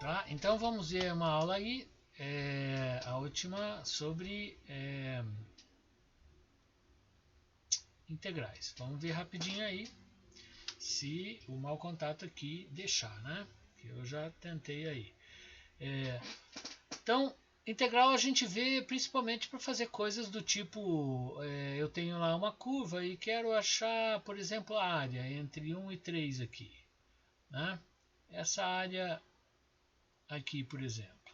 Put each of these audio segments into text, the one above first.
Tá? Então vamos ver uma aula aí, a última sobre integrais. Vamos ver rapidinho aí se o mau contato aqui deixar, né? Que eu já tentei aí. Então, integral a gente vê principalmente para fazer coisas do tipo, eu tenho lá uma curva e quero achar, por exemplo, a área entre 1 e 3 aqui. Né? Essa área aqui, por exemplo.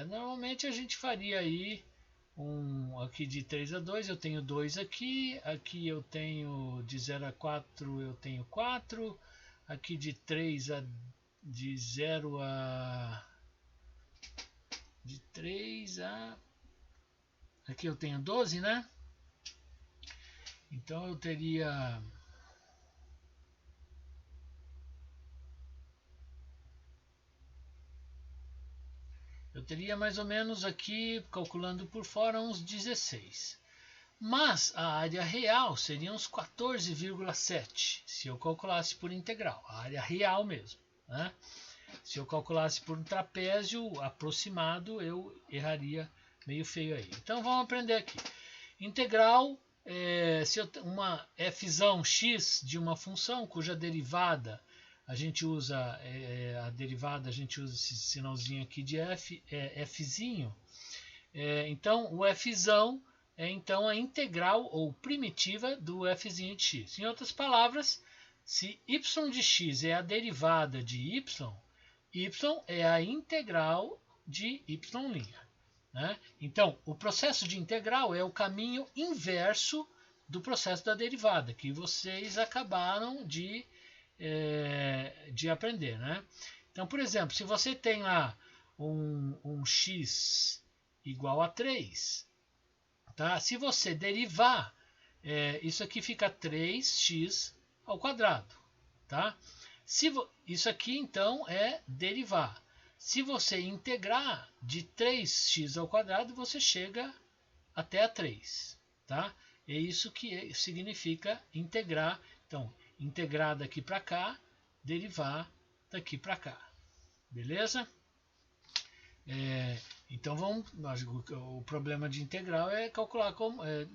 Normalmente a gente faria aí aqui de 3 a 2, eu tenho 2 aqui, aqui eu tenho de 0 a 4, eu tenho 4, aqui de 3 a de 0 a de 3 a aqui eu tenho 12, né? Então eu teria mais ou menos aqui, calculando por fora, uns 16. Mas a área real seria uns 14,7, se eu calculasse por integral, a área real mesmo. Né? Se eu calculasse por um trapézio aproximado, eu erraria meio feio aí. Então vamos aprender aqui. Integral, se eu uma fzão x de uma função cuja derivada a gente usa a derivada, a gente usa esse sinalzinho aqui de f, fzinho. Então o fzão é então a integral ou primitiva do fzinho de x. Em outras palavras, se y de x é a derivada de y, y é a integral de y'. Né? Então, o processo de integral é o caminho inverso do processo da derivada, que vocês acabaram de aprender. Né? Então, por exemplo, se você tem lá um x igual a 3, tá? Se você derivar, isso aqui fica 3x ao quadrado. Tá? Isso aqui, então, é derivar. Se você integrar de 3x ao quadrado, você chega até a 3. Tá? É isso que significa integrar. Então, integrar daqui para cá, derivar daqui para cá. Beleza? Então o problema de integral é calcular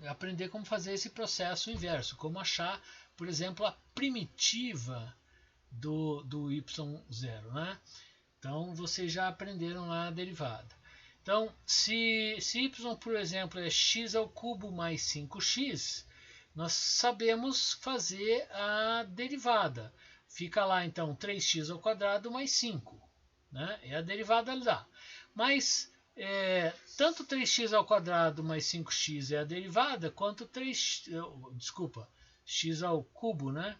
aprender como fazer esse processo inverso, como achar, por exemplo, a primitiva do y0, né? Então vocês já aprenderam lá a derivada. Então se y, por exemplo, é x ao cubo mais 5x, nós sabemos fazer a derivada. Fica lá então 3x ao quadrado mais 5, né? É a derivada lá. Mas tanto 3x ao quadrado mais 5x é a derivada, quanto x ao cubo, né?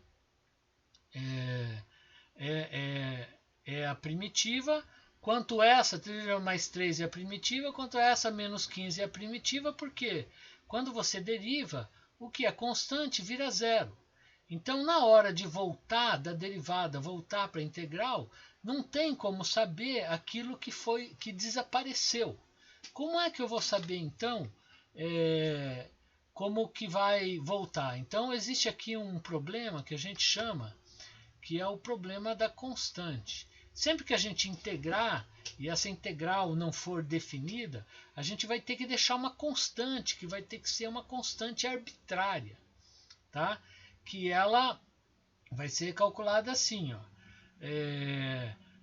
É a primitiva, quanto essa 3 mais 3 é a primitiva, quanto essa menos 15 é a primitiva, porque quando você deriva, o que é constante vira zero. Então, na hora de voltar da derivada, voltar para a integral, não tem como saber aquilo que desapareceu. Como é que eu vou saber, então, como que vai voltar? Então, existe aqui um problema que a gente chama, que é o problema da constante. Sempre que a gente integrar, e essa integral não for definida, a gente vai ter que deixar uma constante, que vai ter que ser uma constante arbitrária. Tá? Que ela vai ser calculada assim, ó.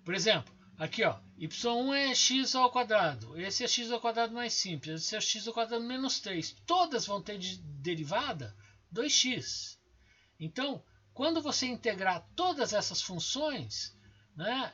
Por exemplo, aqui, ó, y1 é x ao quadrado, esse é x ao quadrado mais simples, esse é x ao quadrado menos 3. Todas vão ter de derivada 2x. Então, quando você integrar todas essas funções, né,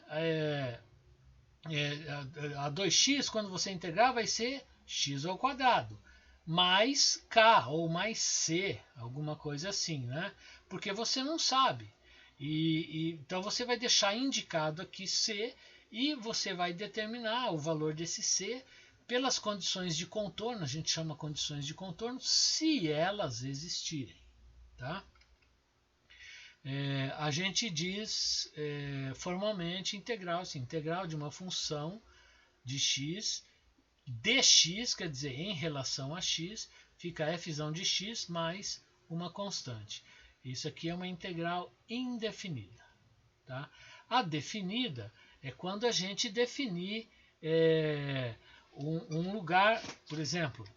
a 2x, quando você integrar, vai ser x ao quadrado mais k ou mais c, alguma coisa assim, né? Porque você não sabe. Então você vai deixar indicado aqui c e você vai determinar o valor desse c pelas condições de contorno, a gente chama condições de contorno, se elas existirem. Tá? A gente diz formalmente integral, assim, integral de uma função de x dx, quer dizer, em relação a x, fica f de x mais uma constante. Isso aqui é uma integral indefinida. Tá? A definida é quando a gente definir um lugar, por exemplo,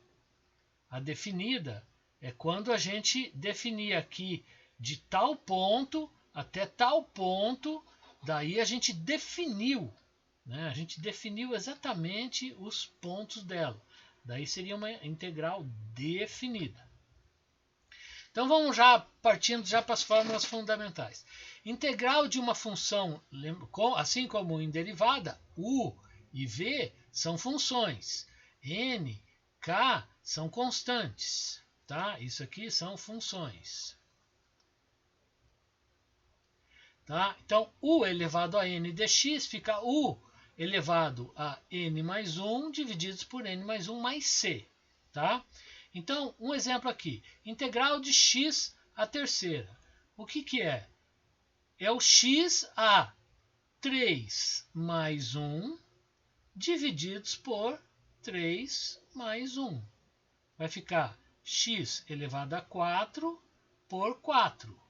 a definida é quando a gente definir aqui de tal ponto até tal ponto, daí a gente definiu, né? A gente definiu exatamente os pontos dela. Daí seria uma integral definida. Então vamos já partindo já para as fórmulas fundamentais. Integral de uma função, assim como em derivada, u e v são funções, n, k são constantes, tá? Isso aqui são funções. Tá? Então, u elevado a n dx fica u elevado a n mais 1 divididos por n mais 1 mais c. Tá? Então, um exemplo aqui. Integral de x à terceira. O que é? É o x a 3 mais 1 divididos por 3 mais 1. Vai ficar x elevado a 4 por 4.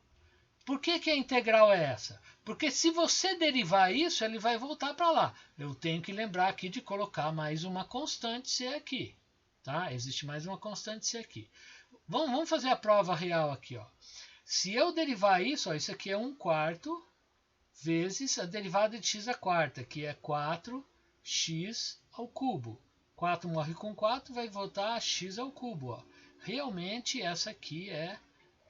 Por que a integral é essa? Porque se você derivar isso, ele vai voltar para lá. Eu tenho que lembrar aqui de colocar mais uma constante c aqui. Tá? Existe mais uma constante c aqui. Vamos fazer a prova real aqui. Ó. Se eu derivar isso, ó, isso aqui é 1/4 vezes a derivada de x à quarta, que é 4x ao cubo. 4 morre com 4, vai voltar a x ao cubo. Ó. Realmente essa aqui é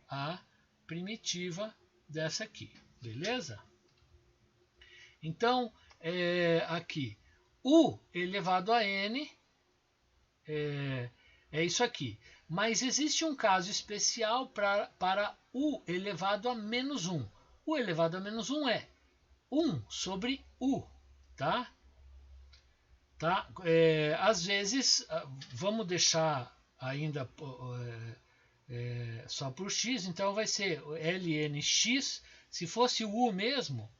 a primitiva dessa aqui, beleza? Então, aqui, u elevado a n é isso aqui. Mas existe um caso especial para u elevado a menos 1. U elevado a menos 1 é 1 sobre u, tá? Tá? Às vezes, vamos deixar ainda só por x, então vai ser lnx. Se fosse o u mesmo,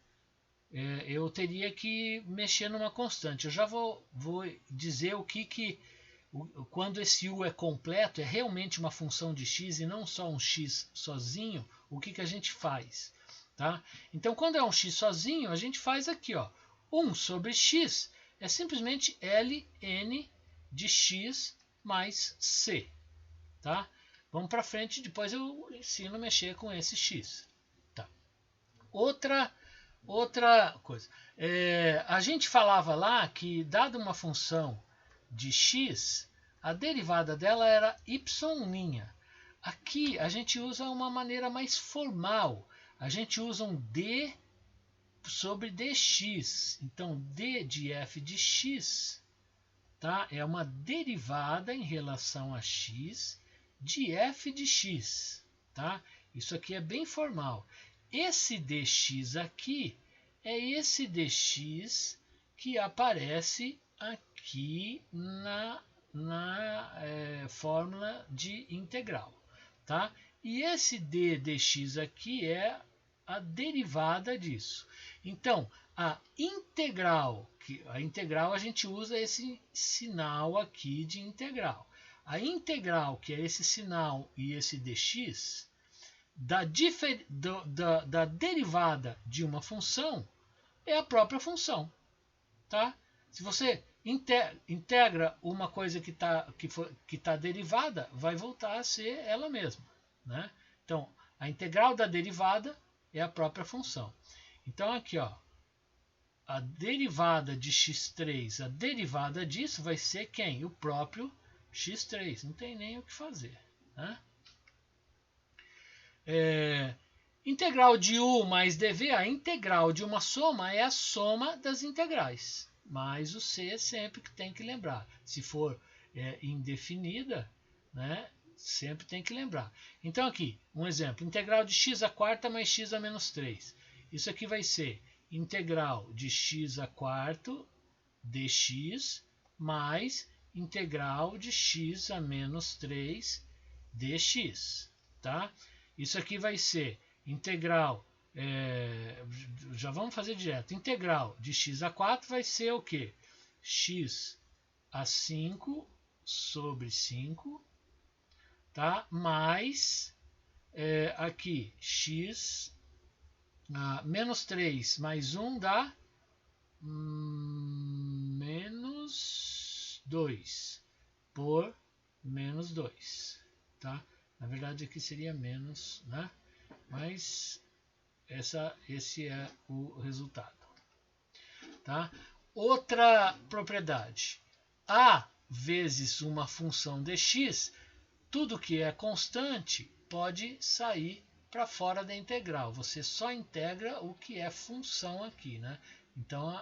eu teria que mexer numa constante. Eu já vou dizer quando esse u é completo, é realmente uma função de x e não só um x sozinho, o que a gente faz. Tá? Então, quando é um x sozinho, a gente faz aqui, ó, 1 sobre x é simplesmente ln de x mais c. Tá? Vamos para frente, depois eu ensino a mexer com esse x. Tá. Outra coisa. A gente falava lá que, dada uma função de x, a derivada dela era y'. Aqui a gente usa uma maneira mais formal. A gente usa um d sobre dx. Então, d de f de x, tá? É uma derivada em relação a x de f de x, tá? Isso aqui é bem formal. Esse dx aqui é esse dx que aparece aqui na fórmula de integral, tá? E esse d dx aqui é a derivada disso. Então, a integral a gente usa esse sinal aqui de integral. A integral, que é esse sinal e esse dx, da derivada de uma função é a própria função. Tá? Se você integra uma coisa que tá derivada, vai voltar a ser ela mesma. Né? Então, a integral da derivada é a própria função. Então, aqui, ó, a derivada de x3, a derivada disso vai ser quem? O próprio x3. Não tem nem o que fazer. Né? Integral de u mais dv, a integral de uma soma é a soma das integrais. Mas o c sempre que tem que lembrar. Se for indefinida, né, sempre tem que lembrar. Então aqui, um exemplo. Integral de x à quarta mais x a menos 3. Isso aqui vai ser integral de x a quarto dx mais integral de x a menos 3 dx. Tá? Isso aqui vai ser integral, já vamos fazer direto, integral de x a 4 vai ser o quê? X a 5 sobre 5, tá? Mais, aqui, x, menos 3 mais 1 dá menos 2 por menos 2, tá? Na verdade aqui seria menos, né? Mas esse é o resultado, tá? Outra propriedade, a vezes uma função de x, tudo que é constante pode sair para fora da integral. Você só integra o que é função aqui, né? Então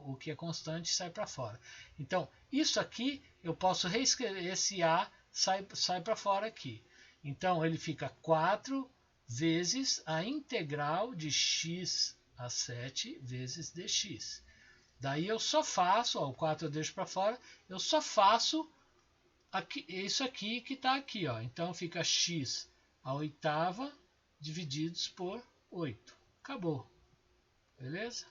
o que é constante sai para fora. Então isso aqui eu posso reescrever, esse a sai para fora aqui. Então ele fica 4 vezes a integral de x a 7 vezes dx. Daí eu só faço, ó, o 4 eu deixo para fora, eu só faço aqui, isso aqui que está aqui. Ó. Então fica x a oitava divididos por 8. Acabou. Beleza?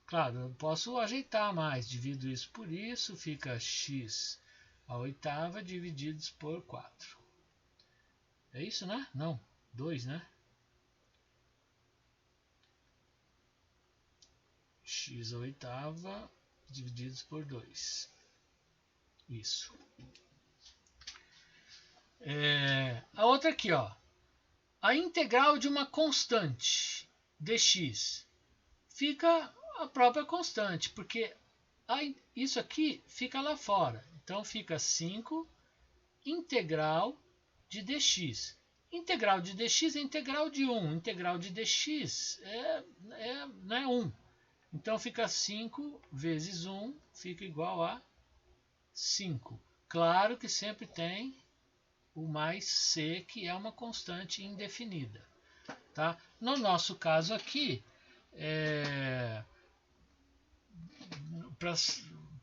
Claro, eu posso ajeitar mais. Divido isso por isso, fica x a oitava divididos por 4. É isso, né? Não, 2, né? X a oitava divididos por 2. Isso. A outra aqui, ó. A integral de uma constante dx fica a própria constante, porque isso aqui fica lá fora. Então fica 5 integral de dx. Integral de dx é integral de 1. Integral de dx não é 1. Então fica 5 vezes 1 fica igual a 5. Claro que sempre tem o mais c, que é uma constante indefinida. Tá? No nosso caso aqui,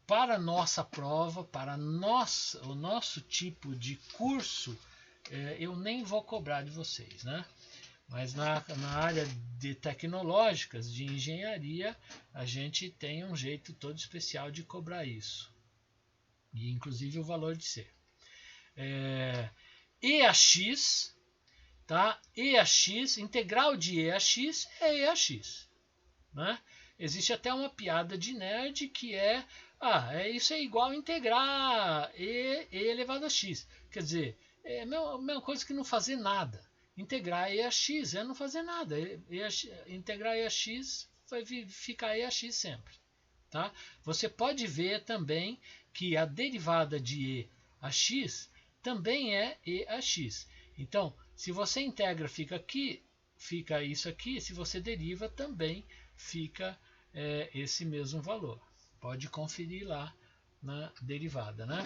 para a nossa prova, para o nosso tipo de curso, eu nem vou cobrar de vocês, né? Mas na área de tecnológicas, de engenharia, a gente tem um jeito todo especial de cobrar isso. E inclusive o valor de C. E a x, tá? E a x, integral de e a x é e a x. Né? Existe até uma piada de nerd que isso é igual a integrar e elevado a x. Quer dizer, é a mesma coisa que não fazer nada. Integrar e a x é não fazer nada. Integrar e a x vai ficar e a x sempre. Tá? Você pode ver também que a derivada de e a x também é e a x. Então, se você integra, fica isso aqui. Se você deriva, também fica esse mesmo valor. Pode conferir lá na derivada, né?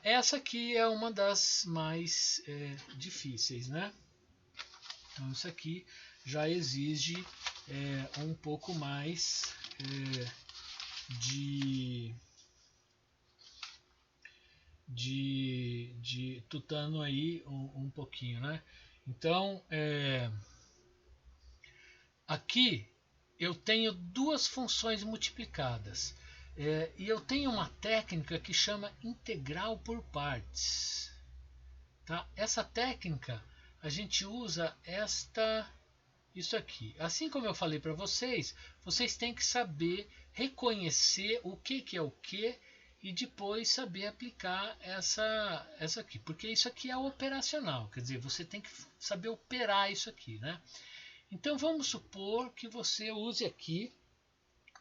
Essa aqui é uma das mais difíceis, né? Então isso aqui já exige um pouco mais de tutano aí um pouquinho, né? Então aqui eu tenho duas funções multiplicadas. E eu tenho uma técnica que chama integral por partes. Tá? Essa técnica, a gente usa isso aqui. Assim como eu falei para vocês, vocês têm que saber reconhecer o que é o que e depois saber aplicar essa aqui. Porque isso aqui é operacional, quer dizer, você tem que saber operar isso aqui, né? Então vamos supor que você use aqui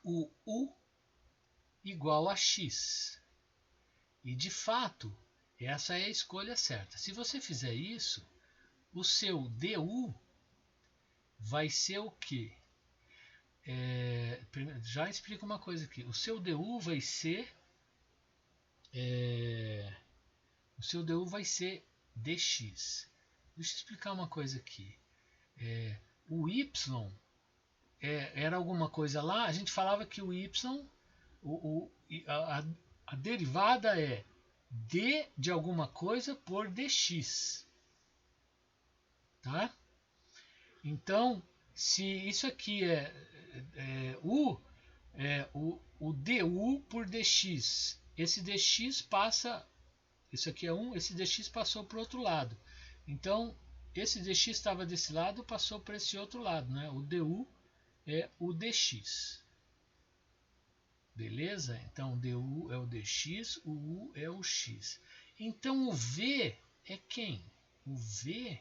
o U igual a X. E de fato, essa é a escolha certa. Se você fizer isso, o seu DU vai ser o quê? Já explico uma coisa aqui. O seu DU vai ser dx. Deixa eu explicar uma coisa aqui. O y era alguma coisa lá. A gente falava que o y, a derivada é d de alguma coisa por dx. Tá? Então, se isso aqui o du por dx, esse dx passa, isso aqui é 1, esse dx passou para o outro lado. Então, esse dx estava desse lado, passou para esse outro lado, né? O du é o dx. Beleza? Então, du é o dx, o u é o x. Então, o v é quem? O v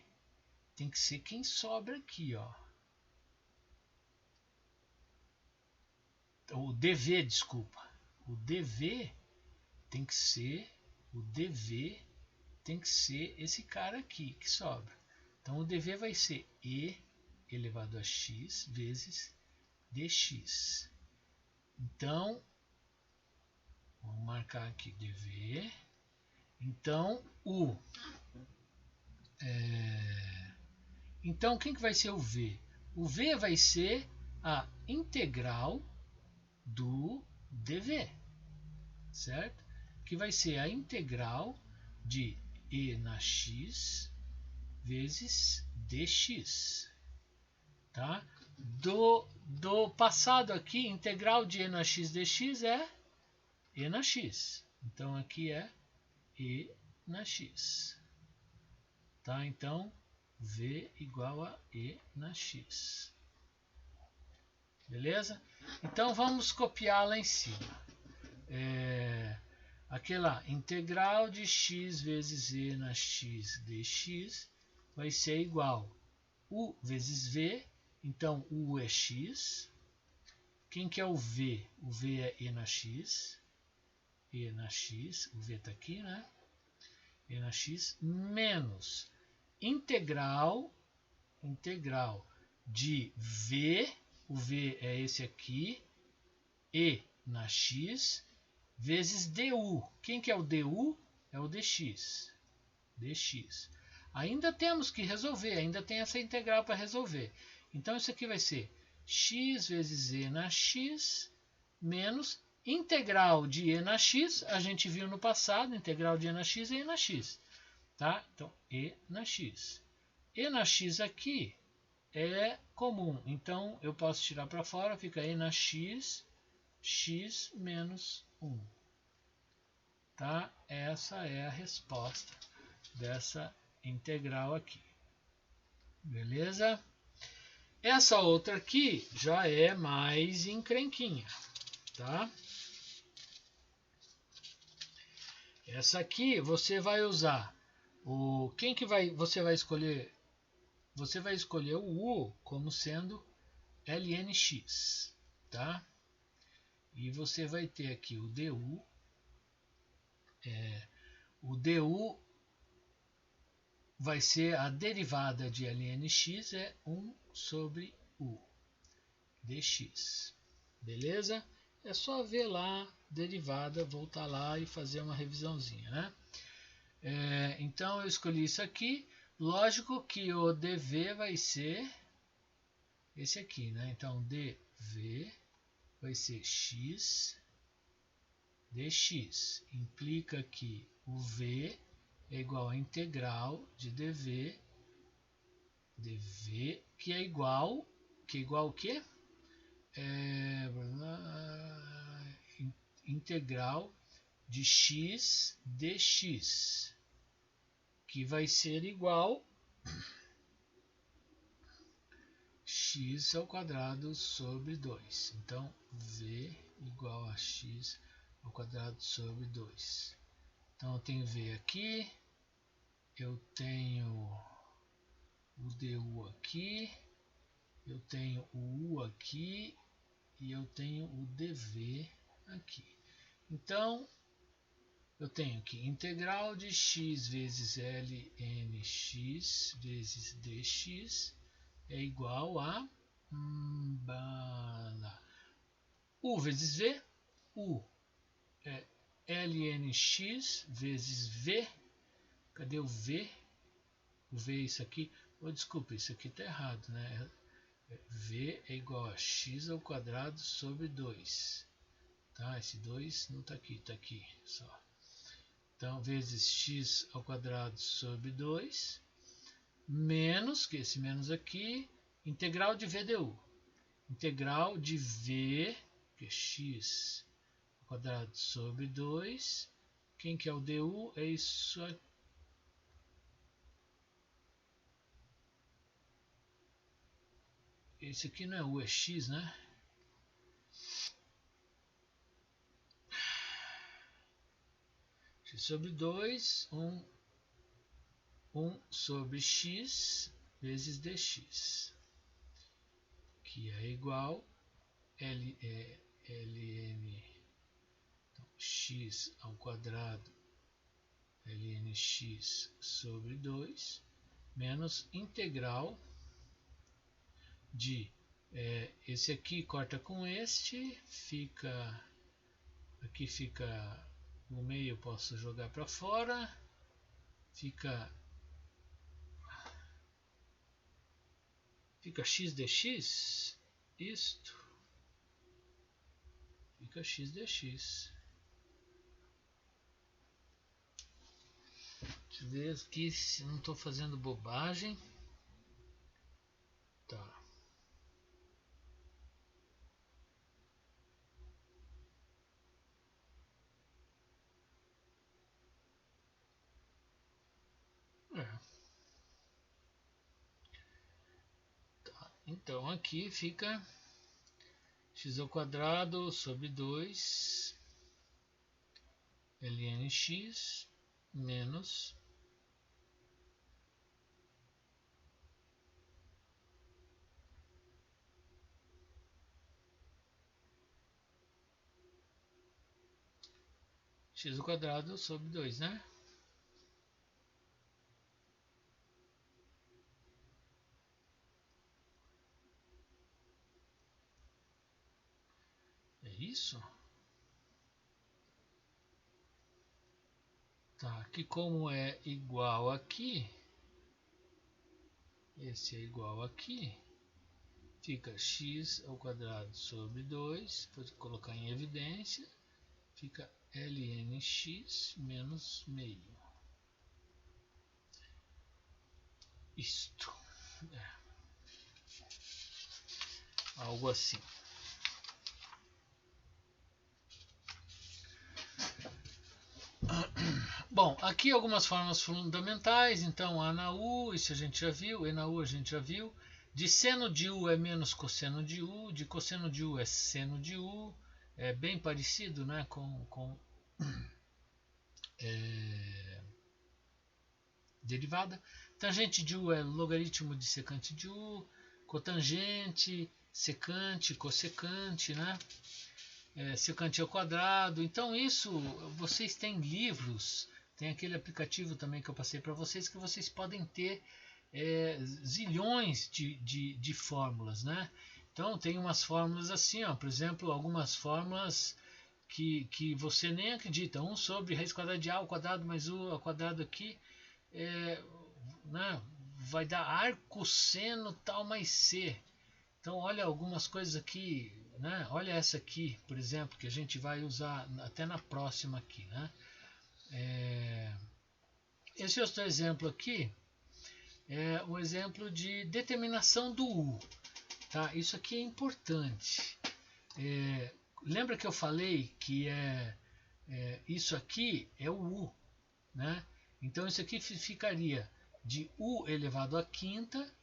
tem que ser quem sobra aqui, ó. O dv, desculpa. O dv tem que ser, o dv tem que ser esse cara aqui que sobra. Então, o dv vai ser e elevado a x vezes dx. Então, vamos marcar aqui dv. Então, então, quem que vai ser o v? O v vai ser a integral do dv, certo? Que vai ser a integral de e na x vezes dx. Tá? Do passado aqui, integral de e na x dx é e na x. Então, aqui é e na x. Tá? Então, v igual a e na x. Beleza? Então, vamos copiar lá em cima. Aquela integral de x vezes e na x dx vai ser igual u vezes v. Então, u é x. Quem que é o v? O v é e na x. E na x, o v está aqui, né? E na x menos integral de v, o v é esse aqui, e na x, vezes du. Quem que é o du? É o dx. Ainda temos que resolver, ainda tem essa integral para resolver. Então, isso aqui vai ser x vezes e na x menos integral de e na x. A gente viu no passado, integral de e na x é e na x. Tá? Então, e na x. E na x aqui é comum. Então, eu posso tirar para fora, fica e na x, x menos 1. Tá? Essa é a resposta dessa integral aqui. Beleza? Essa outra aqui já é mais encrenquinha, tá? Essa aqui você vai usar quem que você vai escolher? Você vai escolher o u como sendo lnx, tá? E você vai ter aqui o du. O du vai ser a derivada de lnx é 1 sobre u dx. Beleza? É só ver lá, derivada, voltar lá e fazer uma revisãozinha, né? Então eu escolhi isso aqui. Lógico que o dv vai ser esse aqui, né? Então dv vai ser x dx. Implica que o v é igual a integral de dv, que é igual o quê? Integral de x dx, que vai ser igual x ao quadrado sobre 2. Então, v igual a x ao quadrado sobre 2. Então, eu tenho v aqui, eu tenho o du aqui, eu tenho o u aqui e eu tenho o dv aqui. Então, eu tenho aqui integral de x vezes lnx vezes dx é igual a u vezes v. U é lnx vezes v. Cadê o v? O v é isso aqui. Desculpa, isso aqui está errado, né? V é igual a x ao quadrado sobre 2. Tá? Esse 2 não está aqui, está aqui só. Então, vezes x ao quadrado sobre 2, menos, que esse menos aqui, integral de v du. Integral de v, que é x ao quadrado sobre 2. Quem que é o du? É isso aqui. esse aqui não é U, é X, né? X sobre 2, 1 sobre X vezes dx, que é igual ln x ao quadrado ln x sobre 2 menos integral de esse aqui corta com este, aqui fica o meio, posso jogar para fora, fica x dx, isto fica x dx. Deixa eu ver aqui se não estou fazendo bobagem. Tá. Então aqui fica x ao quadrado sobre 2 ln x menos x ao quadrado sobre 2, né? É isso? Tá, que como é igual aqui, esse é igual aqui, fica x ao quadrado sobre 2, vou colocar em evidência, fica ln x menos meio. Isto. Algo assim. Bom, aqui algumas formas fundamentais, então A na U, isso a gente já viu, E na U a gente já viu, de seno de U é menos cosseno de U, de cosseno de U é seno de U, é bem parecido, né, com derivada. Tangente de U é logaritmo de secante de U, cotangente, secante, cossecante, né? Secante ao quadrado. Então isso, vocês têm livros, tem aquele aplicativo também que eu passei para vocês, que vocês podem ter zilhões de fórmulas, né? Então tem umas fórmulas assim, ó, por exemplo, algumas fórmulas que você nem acredita. 1 sobre raiz quadrada de A ao quadrado mais U ao quadrado aqui, né, vai dar arco seno tal mais C. Então olha algumas coisas aqui, né? Olha essa aqui, por exemplo, que a gente vai usar até na próxima aqui, né? Esse outro exemplo aqui é o exemplo de determinação do U. Tá? Isso aqui é importante. Lembra que eu falei que isso aqui é o U, né? Então isso aqui ficaria de U elevado à quinta,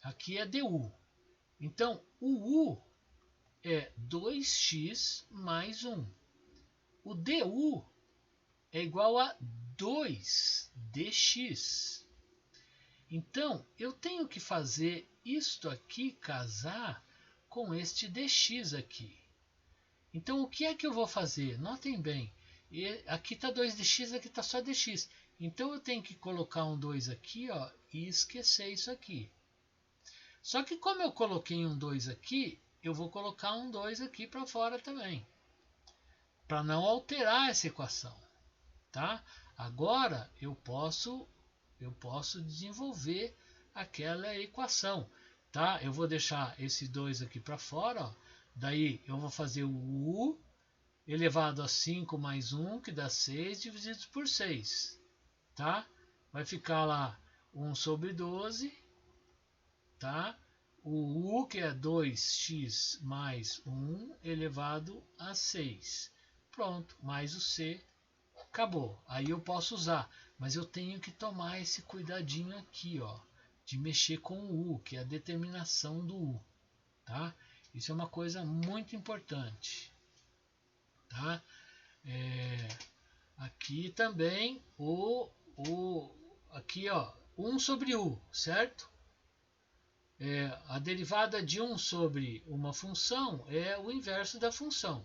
aqui é du. Então o U é 2x mais 1. O du é igual a 2dx. Então eu tenho que fazer isto aqui casar com este dx aqui. Então o que é que eu vou fazer? Notem bem, aqui está 2dx, aqui está só dx. Então eu tenho que colocar um 2 aqui, ó, e esquecer isso aqui. Só que como eu coloquei um 2 aqui, eu vou colocar um 2 aqui para fora também, para não alterar essa equação, tá? Agora eu posso desenvolver aquela equação, tá? Eu vou deixar esse 2 aqui para fora, ó. Daí eu vou fazer o U elevado a 5 mais 1, que dá 6, dividido por 6, tá? Vai ficar lá 1 sobre 12, tá? O U, que é 2x mais 1 elevado a 6. Pronto, mais o C, acabou. Aí eu posso usar, mas eu tenho que tomar esse cuidadinho aqui, ó. de mexer com o u, que é a determinação do u, tá? Isso é uma coisa muito importante, tá? Aqui também aqui ó, 1 sobre u, certo? A derivada de 1 sobre uma função é o inverso da função,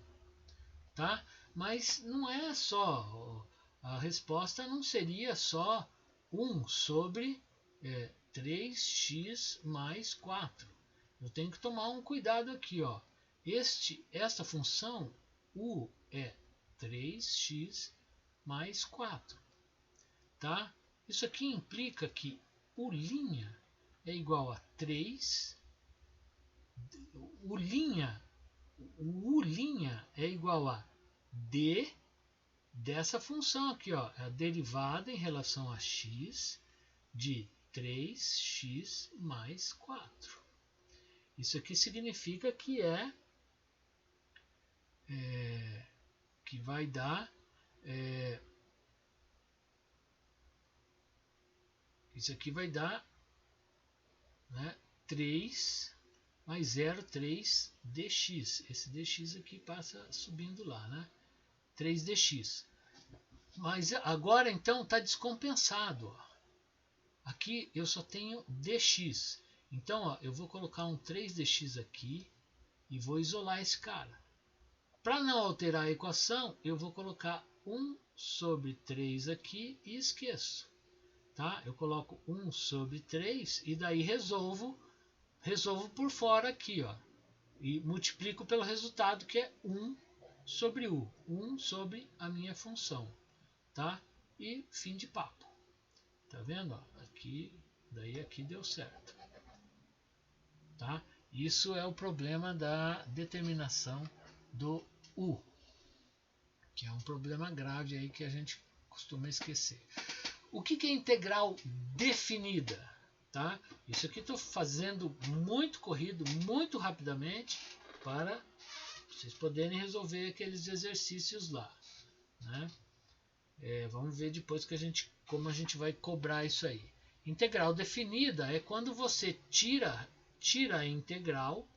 tá? Mas não é só, a resposta não seria só 1 sobre 3x mais 4. Eu tenho que tomar um cuidado aqui, ó. Esta função u é 3x mais 4, tá? Isso aqui implica que u' é igual a 3, o u' é igual a d dessa função aqui, ó, a derivada em relação a x de 3x mais 4. Isso aqui significa que que vai dar isso aqui vai dar, né, 3 mais 0,3 dx. Esse dx aqui passa subindo lá, né? 3 dx. Mas agora então está descompensado. Ó. Aqui eu só tenho dx. Então ó, eu vou colocar um 3 dx aqui e vou isolar esse cara. Para não alterar a equação, eu vou colocar 1 sobre 3 aqui e esqueço. Tá? Eu coloco 1 sobre 3 e daí resolvo por fora aqui, ó, e multiplico pelo resultado que é 1 sobre u, 1 sobre a minha função, tá? E fim de papo. Tá vendo? Ó, aqui, daí aqui deu certo, tá? Isso é o problema da determinação do u, que é um problema grave aí que a gente costuma esquecer. O que é integral definida? Tá? Isso aqui estou fazendo muito corrido, muito rapidamente, para vocês poderem resolver aqueles exercícios lá. Né? Vamos ver depois como a gente vai cobrar isso aí. Integral definida é quando você tira a integral,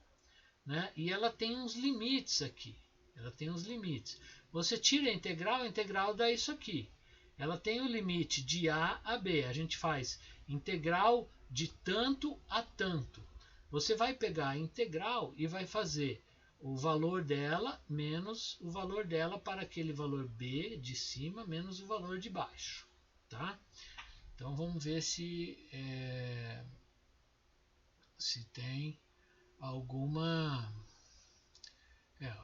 né? E ela tem uns limites aqui. Ela tem uns limites. Você tira a integral dá isso aqui. Ela tem o limite de a a b. A gente faz integral de tanto a tanto. Você vai pegar a integral e vai fazer o valor dela menos o valor dela para aquele valor b de cima menos o valor de baixo. Tá? Então vamos ver se tem alguma...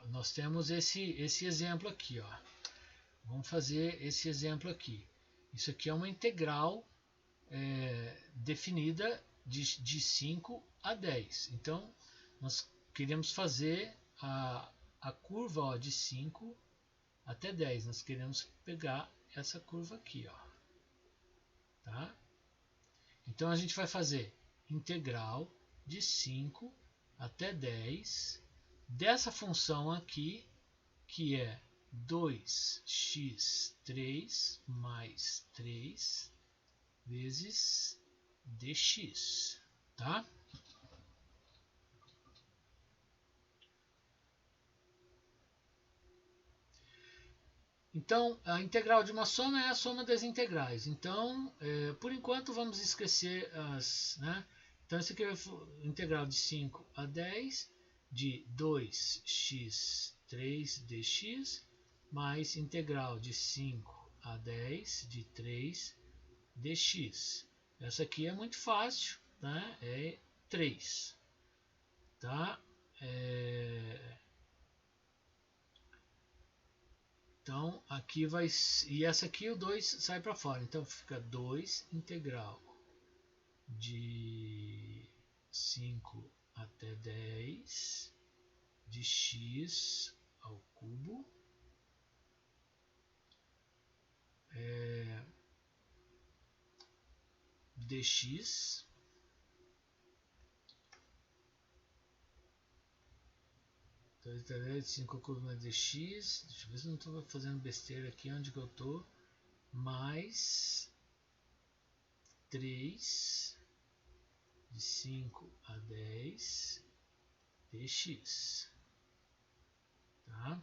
nós temos esse exemplo aqui. Ó. Vamos fazer esse exemplo aqui. Isso aqui é uma integral definida de 5 a 10. Então, nós queremos fazer a curva ó, de 5 até 10. Nós queremos pegar essa curva aqui. Ó. Tá? Então, a gente vai fazer integral de 5 até 10 dessa função aqui, que é 2x3 mais 3 vezes dx, tá? Então, a integral de uma soma é a soma das integrais. Então, por enquanto, vamos esquecer as... Né? Então, isso aqui é a integral de 5 a 10 de 2x3 dx mais integral de 5 a 10 de 3 dx. Essa aqui é muito fácil, né? É 3. Tá? Então, aqui vai... E essa aqui o 2 sai para fora. Então, fica 2 integral de 5 até 10 de x ao cubo dx de 5 ao cubo mais dx, deixa eu ver se eu não estou fazendo besteira aqui onde que eu estou, mais 3 5 a 10 dx, tá?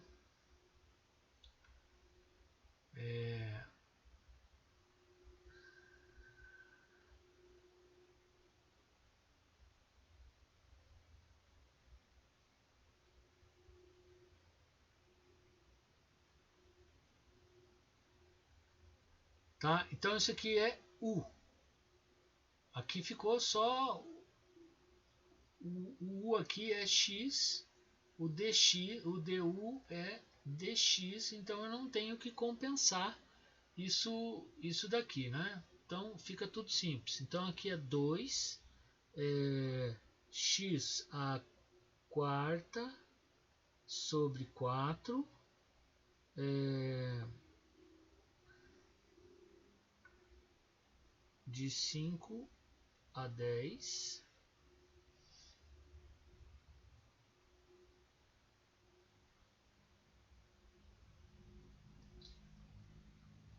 Tá? Então isso aqui é U. Aqui ficou só o U aqui é x, o dx, o du é dx, então eu não tenho que compensar isso daqui, né? Então fica tudo simples. Então aqui é 2 x a quarta sobre 4 de 5 a 10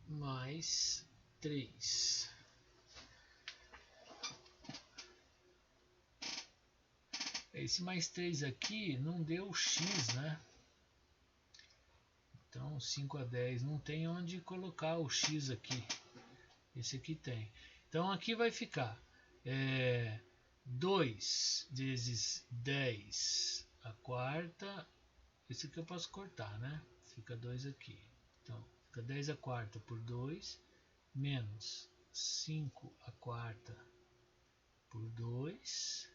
mais 3. Esse mais 3 aqui não deu x, né? Então 5 a 10 não tem onde colocar o x aqui. Esse aqui tem. Então aqui vai ficar 2 vezes 10 a quarta. Esse aqui eu posso cortar, né? Fica 2 aqui. Então fica 10 a quarta por 2 menos 5 a quarta por 2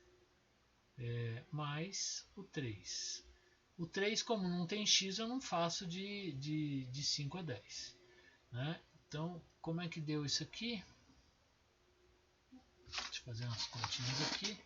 mais o 3. O 3, como não tem x, eu não faço de 5 a 10. Né? Então, como é que deu isso aqui? Deixa eu fazer umas continhas aqui.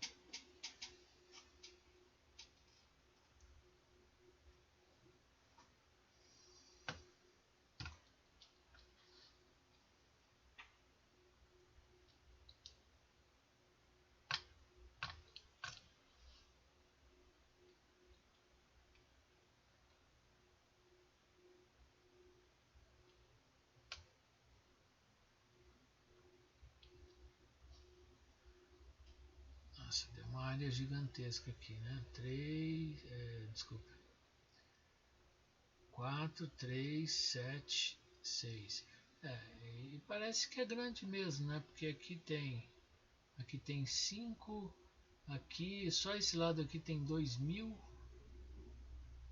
Nossa, deu uma área gigantesca aqui, né? 3, desculpa. 4, 3, 7, 6. E parece que é grande mesmo, né? Porque aqui tem 5, aqui só esse lado aqui tem 2000,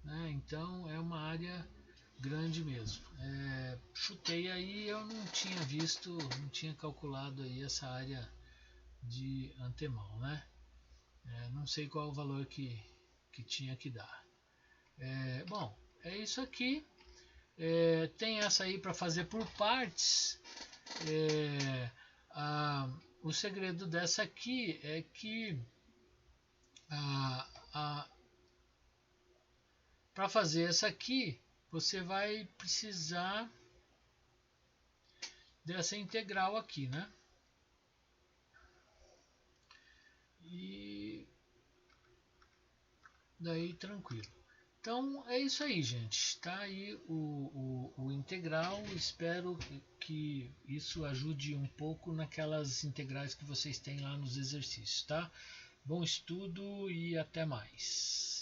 né? Então é uma área grande mesmo. Chutei aí, eu não tinha visto, não tinha calculado aí essa área de antemão, né? Não sei qual o valor que tinha que dar. Bom, é isso aqui. Tem essa aí para fazer por partes. O segredo dessa aqui é que para fazer essa aqui você vai precisar dessa integral aqui, né? E daí tranquilo. Então é isso aí, gente. Está aí o integral. Espero que isso ajude um pouco naquelas integrais que vocês têm lá nos exercícios, tá? Bom estudo e até mais.